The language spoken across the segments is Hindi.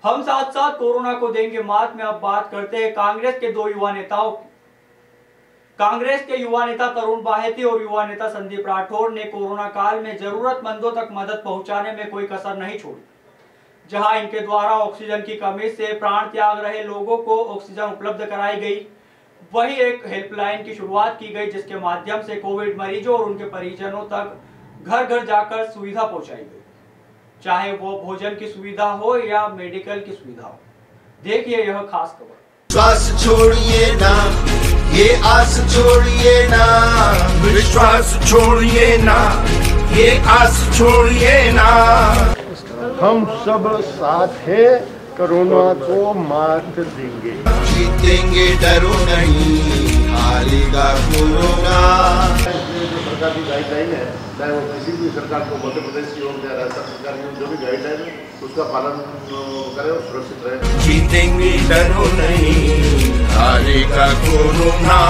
हम साथ साथ कोरोना को देंगे मात में अब बात करते हैं कांग्रेस के दो युवा नेताओं की। कांग्रेस के युवा नेता तरुण बाहेती और युवा नेता संदीप राठौर ने कोरोना काल में जरूरतमंदों तक मदद पहुंचाने में कोई कसर नहीं छोड़ी। जहां इनके द्वारा ऑक्सीजन की कमी से प्राण त्याग रहे लोगों को ऑक्सीजन उपलब्ध कराई गई, वहीं एक हेल्पलाइन की शुरुआत की गई जिसके माध्यम से कोविड मरीजों और उनके परिजनों तक घर घर जाकर सुविधा पहुंचाई गई, चाहे वो भोजन की सुविधा हो या मेडिकल की सुविधा हो। देखिए यह खास खबर। श्वास छोड़िए ना, ये आस छोड़िए ना, विश्वास छोड़िए ना, ये आस छोड़िए ना। हम सब साथ हैं, कोरोना को मात देंगे, जीतेंगे डरो नहीं, हारेगा कोरोना। सरकार की गाइडलाइन है, चाहे वो किसी भी सरकार को, मध्य प्रदेश की हो या राजस्थान सरकार की जो भी गाइडलाइन है उसका पालन करें और सुरक्षित रहे। जीतेंगे डरो नहीं, हारेगा कोरोना।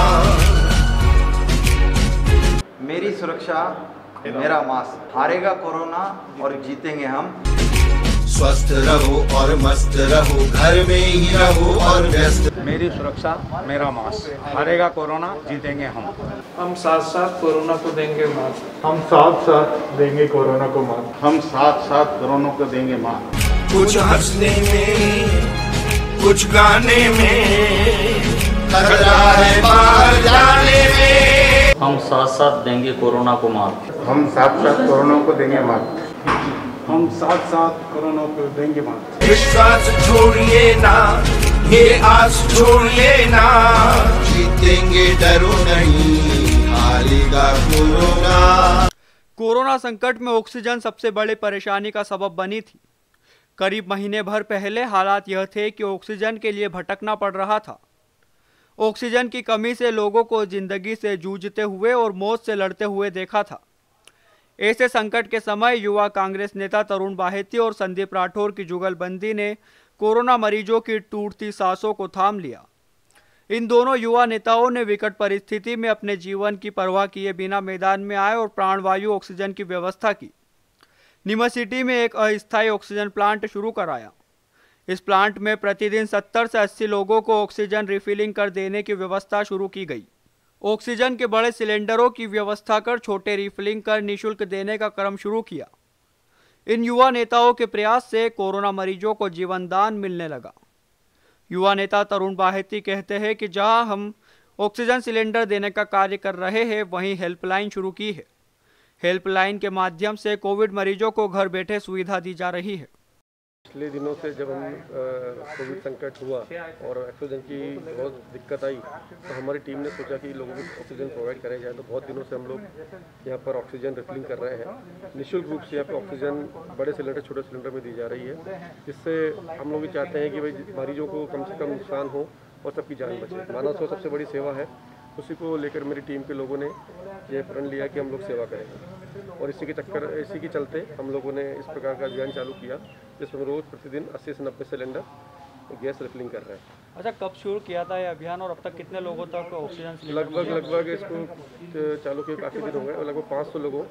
मेरी सुरक्षा मेरा मास्क, हारेगा कोरोना और जीतेंगे हम। स्वस्थ रहो और मस्त रहो, घर में ही रहो और व्यस्त। मेरी सुरक्षा मेरा मास्क, हारेगा कोरोना जीतेंगे हम। हम साथ साथ कोरोना को देंगे मात। हम साथ साथ देंगे कोरोना को मात। हम साथ साथ कोरोना को देंगे मात। कुछ हंसने में, कुछ गाने में, खतरा है बाहर जाने में। हम साथ साथ देंगे कोरोना को मात। हम साथ साथ कोरोना को देंगे मात। हम साथ साथ कोरोना को देंगे मात। विश्वास छोड़िए ना, ये आस छोड़िए ना, जीतेंगे डरो नहीं, हारेगा कोरोना। कोरोना संकट में ऑक्सीजन सबसे बड़ी परेशानी का सबब बनी थी। करीब महीने भर पहले हालात यह थे कि ऑक्सीजन के लिए भटकना पड़ रहा था। ऑक्सीजन की कमी से लोगों को जिंदगी से जूझते हुए और मौत से लड़ते हुए देखा था। ऐसे संकट के समय युवा कांग्रेस नेता तरुण बाहेती और संदीप राठौर की जुगलबंदी ने कोरोना मरीजों की टूटती सांसों को थाम लिया। इन दोनों युवा नेताओं ने विकट परिस्थिति में अपने जीवन की परवाह किए बिना मैदान में आए और प्राणवायु ऑक्सीजन की व्यवस्था की। नीमच सिटी में एक अस्थायी ऑक्सीजन प्लांट शुरू कराया। इस प्लांट में प्रतिदिन 70 से 80 लोगों को ऑक्सीजन रिफिलिंग कर देने की व्यवस्था शुरू की गई। ऑक्सीजन के बड़े सिलेंडरों की व्यवस्था कर छोटे रिफिलिंग कर निःशुल्क देने का क्रम शुरू किया। इन युवा नेताओं के प्रयास से कोरोना मरीजों को जीवन दान मिलने लगा। युवा नेता तरुण बाहेती कहते हैं कि जहां हम ऑक्सीजन सिलेंडर देने का कार्य कर रहे हैं, वहीं हेल्पलाइन शुरू की है। हेल्पलाइन के माध्यम से कोविड मरीजों को घर बैठे सुविधा दी जा रही है। पिछले दिनों से जब हम कोविड संकट हुआ और ऑक्सीजन की बहुत दिक्कत आई, तो हमारी टीम ने सोचा कि लोगों को ऑक्सीजन प्रोवाइड कराया जाए। तो बहुत दिनों से हम लोग यहाँ पर ऑक्सीजन रिफिलिंग कर रहे हैं। निःशुल्क रूप से यहाँ पे ऑक्सीजन बड़े सिलेंडर छोटे सिलेंडर में दी जा रही है, जिससे हम लोग भी चाहते हैं कि भाई मरीजों को कम से कम नुकसान हो और सबकी जान बचे। मानव सेवा सबसे बड़ी सेवा है, उसी को लेकर मेरी टीम के लोगों ने ये प्रण लिया कि हम लोग सेवा करेंगे। और इसी के चलते हम लोगों ने इस प्रकार का अभियान चालू किया, जिसमें रोज प्रतिदिन 80 से 90 सिलेंडर गैस रिफिलिंग कर रहे हैं। अच्छा, कब शुरू किया था ये अभियान और अब तक कितने लोगों तक ऑक्सीजन सिलेंडर? लगभग इसको चालू किए काफ़ी दिन हो गए और लगभग 500 लोगों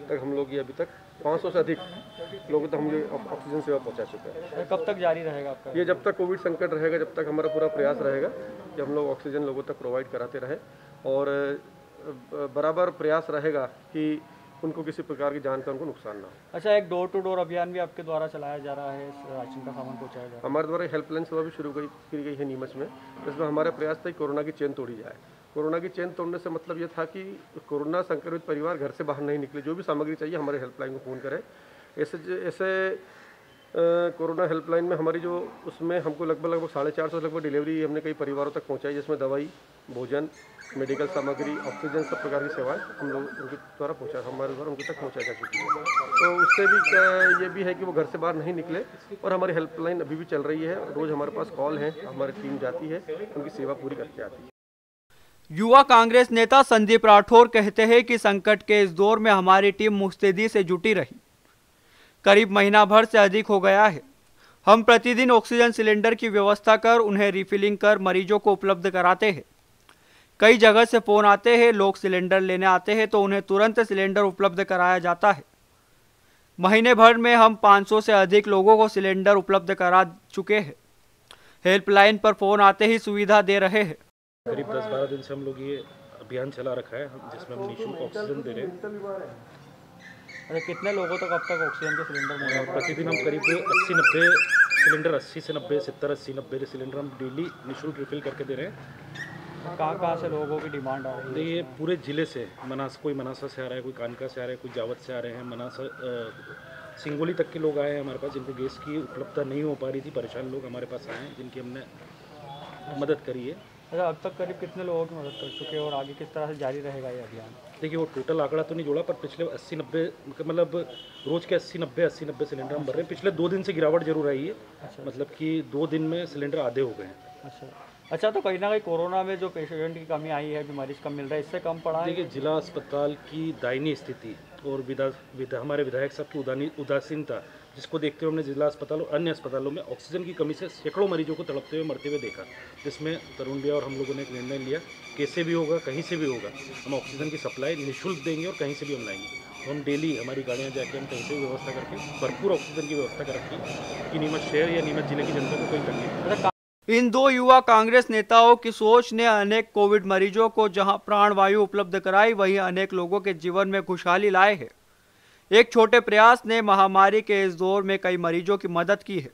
तक हम लोग ये अभी तक 500 से अधिक लोगों तक हम ये ऑक्सीजन सेवा पहुंचा चुके हैं। कब तक जारी रहेगा आपका ये? जब तक कोविड संकट रहेगा, जब तक हमारा पूरा प्रयास रहेगा कि हम लोग ऑक्सीजन लोगों तक प्रोवाइड कराते रहे और बराबर प्रयास रहेगा कि उनको किसी प्रकार की जान का उनको नुकसान ना हो। अच्छा, एक डोर टू डोर अभियान भी आपके द्वारा चलाया जा रहा है, राशन का सामान पहुंचाया जा रहा है। हमारे द्वारा हेल्पलाइन सेवा भी शुरू की गई है नीमच में, जिसमें हमारा प्रयास था कि कोरोना की चेन तोड़ी जाए। कोरोना की चेन तोड़ने से मतलब ये था कि कोरोना संक्रमित परिवार घर से बाहर नहीं निकले। जो भी सामग्री चाहिए हमारे हेल्पलाइन को फ़ोन करें। ऐसे कोरोना हेल्पलाइन में हमारी जो उसमें हमको लगभग 450 लगभग डिलीवरी हमने कई परिवारों तक पहुंचाई, जिसमें दवाई, भोजन, मेडिकल सामग्री, ऑक्सीजन, सब प्रकार की सेवाएं हम लोग उनके द्वारा हमारे द्वारा उनके तक पहुंचाई जा चुकी है। तो उससे भी ये भी है कि वो घर से बाहर नहीं निकले और हमारी हेल्पलाइन अभी भी चल रही है। रोज़ हमारे पास कॉल हैं, हमारी टीम जाती है, उनकी सेवा पूरी करके आती है। युवा कांग्रेस नेता संदीप राठौर कहते हैं कि संकट के इस दौर में हमारी टीम मुस्तैदी से जुटी रही। करीब महीना भर से अधिक हो गया है। हम प्रतिदिन ऑक्सीजन सिलेंडर की व्यवस्था कर उन्हें रिफिलिंग कर मरीजों को उपलब्ध कराते हैं। कई जगह से फ़ोन आते हैं, लोग सिलेंडर लेने आते हैं तो उन्हें तुरंत सिलेंडर उपलब्ध कराया जाता है। महीने भर में हम 500 से अधिक लोगों को सिलेंडर उपलब्ध करा चुके हैं। हेल्पलाइन पर फोन आते ही सुविधा दे रहे हैं। करीब 10-12 दिन से हम लोग ये अभियान चला रखा है जिसमें हम निःशुल्क ऑक्सीजन दे रहे हैं। अरे कितने लोगों तक अब तक ऑक्सीजन के सिलेंडर मिल रहे हैं? प्रतिदिन हम करीब 80-90 सिलेंडर 80 से 90 70-80-90 सिलेंडर हम डेली निःशुल्क रिफिल करके दे रहे हैं। कहाँ से लोगों की डिमांड आ रही है? ये पूरे ज़िले से कोई मनासा से आ रहा है, कोई कानका से आ रहा है, कोई जावत से आ रहे हैं, मनासा सिंगोली तक के लोग आए हैं हमारे पास जिनको गैस की उपलब्धता नहीं हो पा रही थी। परेशान लोग हमारे पास आए हैं जिनकी हमने मदद करी है। अच्छा, अब तक करीब कितने लोगों की मदद कर चुके हैं और आगे किस तरह से जारी रहेगा ये अभियान? देखिए वो टोटल आंकड़ा तो नहीं जोड़ा, पर पिछले 80-90 मतलब रोज़ के 80-90 सिलेंडर हम भर रहे हैं। पिछले 2 दिन से गिरावट जरूर आई है। अच्छा। मतलब कि 2 दिन में सिलेंडर आधे हो गए हैं। अच्छा, तो कहीं ना कहीं कोरोना में जो पेशेंट की कमी आई है, जो मरीज कम मिल रहा है, इससे कम पड़ा है? देखिए जिला अस्पताल की दयनीय स्थिति और हमारे विधायक साहब की उदासीनता, जिसको देखते हुए हमने जिला अस्पताल और अन्य अस्पतालों में ऑक्सीजन की कमी से सैकड़ों मरीजों को तड़पते हुए मरते हुए देखा, जिसमें तरुण भैया और हम लोगों ने एक निर्णय लिया, कैसे भी होगा, कहीं से भी होगा, हम ऑक्सीजन की सप्लाई निःशुल्क देंगे और कहीं से भी हम लाएंगे। तो हम डेली हमारी गाड़ियाँ जाके हम कहीं से भी व्यवस्था करके भरपूर ऑक्सीजन की व्यवस्था कर रखी कि नीमच शहर या नीमच जिले की जनता को कोई तकलीफ नहीं। इन दो युवा कांग्रेस नेताओं की सोच ने अनेक कोविड मरीजों को जहां प्राणवायु उपलब्ध कराई, वहीं अनेक लोगों के जीवन में खुशहाली लाए है। एक छोटे प्रयास ने महामारी के इस दौर में कई मरीजों की मदद की है।